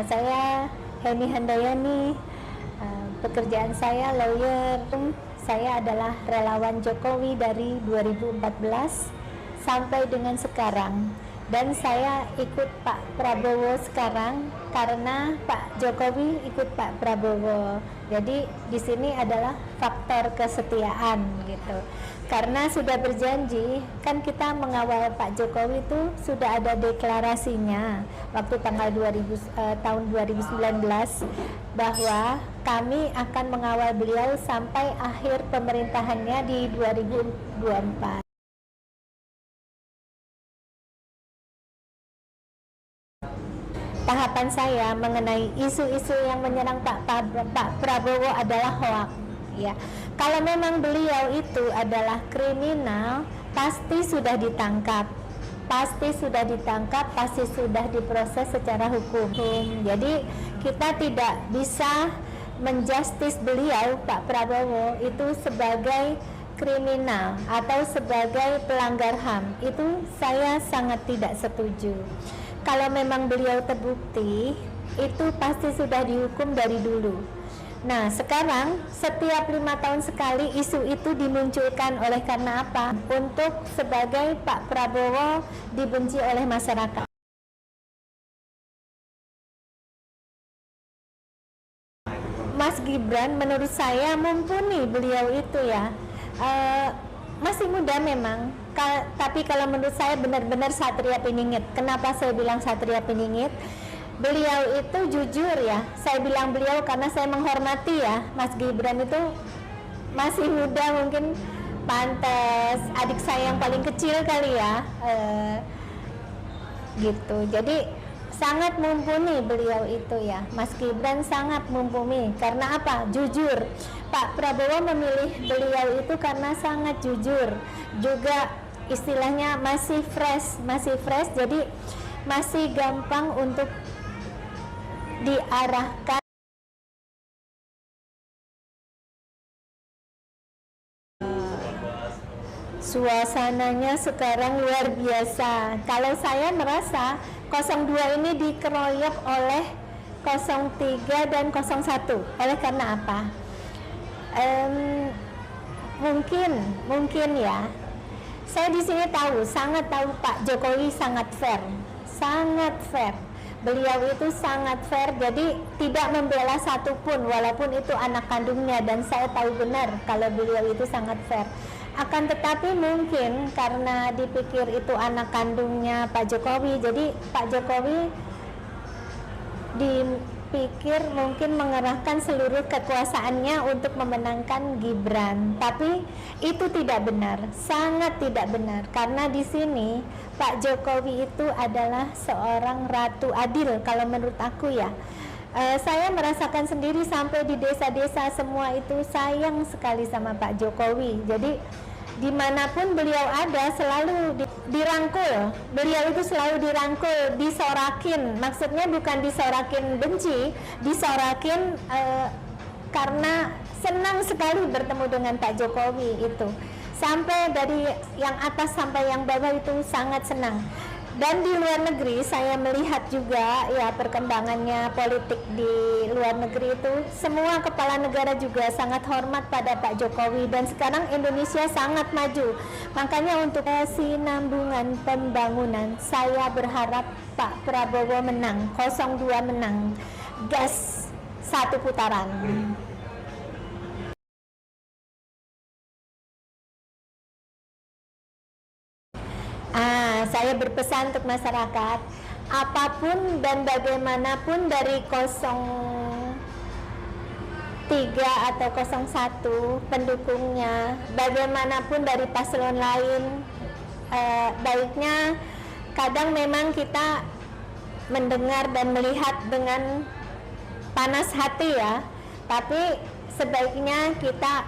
Saya Heni Handayani, pekerjaan saya lawyer. Saya adalah relawan Jokowi dari 2014 sampai dengan sekarang. Dan saya ikut Pak Prabowo sekarang karena Pak Jokowi ikut Pak Prabowo. Jadi di sini adalah faktor kesetiaan gitu. Karena sudah berjanji, kan kita mengawal Pak Jokowi itu sudah ada deklarasinya waktu tanggal tahun 2019 bahwa kami akan mengawal beliau sampai akhir pemerintahannya di 2024. Tahapan saya mengenai isu-isu yang menyerang Pak Prabowo adalah hoak. Ya, kalau memang beliau itu adalah kriminal, pasti sudah ditangkap, pasti sudah diproses secara hukum. Jadi kita tidak bisa menjustis beliau Pak Prabowo itu sebagai kriminal atau sebagai pelanggar HAM. Itu saya sangat tidak setuju. Kalau memang beliau terbukti, itu pasti sudah dihukum dari dulu. Nah, sekarang setiap 5 tahun sekali isu itu dimunculkan oleh karena apa? Untuk sebagai Pak Prabowo dibenci oleh masyarakat. Mas Gibran menurut saya mumpuni beliau itu ya. Masih muda memang, tapi kalau menurut saya benar-benar Satria Piningit. Kenapa saya bilang Satria Piningit? Beliau itu jujur ya, saya bilang beliau karena saya menghormati ya, Mas Gibran itu masih muda, mungkin pantas adik saya yang paling kecil kali ya, gitu. Jadi sangat mumpuni beliau itu ya, Mas Gibran sangat mumpuni. Karena apa? Jujur. Pak Prabowo memilih beliau itu karena sangat jujur, juga istilahnya masih fresh, jadi masih gampang untuk diarahkan. Suasananya sekarang luar biasa. Kalau saya merasa 02 ini dikeroyok oleh 03 dan 01. Oleh karena apa? Mungkin ya. Saya di sini sangat tahu Pak Jokowi sangat fair. Beliau itu sangat fair, jadi tidak membela satupun walaupun itu anak kandungnya, dan saya tahu benar kalau beliau itu sangat fair. Akan tetapi mungkin karena dipikir itu anak kandungnya Pak Jokowi, jadi Pak Jokowi dipikir mungkin mengerahkan seluruh kekuasaannya untuk memenangkan Gibran. Tapi itu tidak benar, sangat tidak benar, karena di sini Pak Jokowi itu adalah seorang ratu adil kalau menurut aku ya. Saya merasakan sendiri sampai di desa-desa semua itu sayang sekali sama Pak Jokowi. Jadi dimanapun beliau ada selalu dirangkul. Beliau itu selalu dirangkul, disorakin. Maksudnya bukan disorakin benci, disorakin karena senang sekali bertemu dengan Pak Jokowi itu. Sampai dari yang atas sampai yang bawah itu sangat senang. Dan di luar negeri saya melihat juga ya perkembangannya politik di luar negeri itu, semua kepala negara juga sangat hormat pada Pak Jokowi, dan sekarang Indonesia sangat maju. Makanya untuk kesinambungan pembangunan saya berharap Pak Prabowo menang, 02 menang, gas satu putaran. Saya berpesan untuk masyarakat, apapun dan bagaimanapun dari 03 atau 01 pendukungnya, bagaimanapun dari paslon lain, baiknya kadang memang kita mendengar dan melihat dengan panas hati ya, tapi sebaiknya kita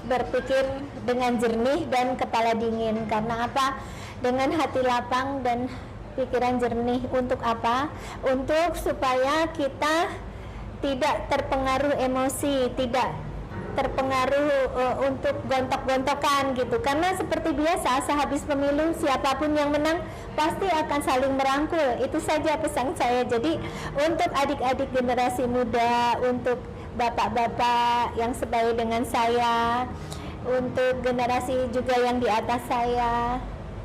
berpikir dengan jernih dan kepala dingin. Karena apa? Dengan hati lapang dan pikiran jernih. Untuk apa? Untuk supaya kita tidak terpengaruh emosi, tidak terpengaruh untuk gontok-gontokan gitu, karena seperti biasa sehabis pemilu siapapun yang menang pasti akan saling merangkul. Itu saja pesan saya. Jadi untuk adik-adik generasi muda, untuk bapak-bapak yang sebaya dengan saya, untuk generasi juga yang di atas saya,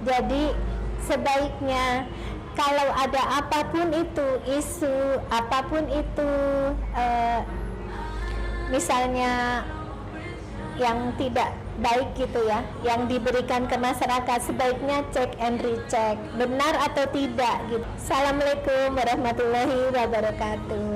jadi sebaiknya kalau ada apapun itu isu, apapun itu misalnya yang tidak baik gitu ya, yang diberikan ke masyarakat, sebaiknya cek and recheck benar atau tidak gitu. Assalamualaikum warahmatullahi wabarakatuh.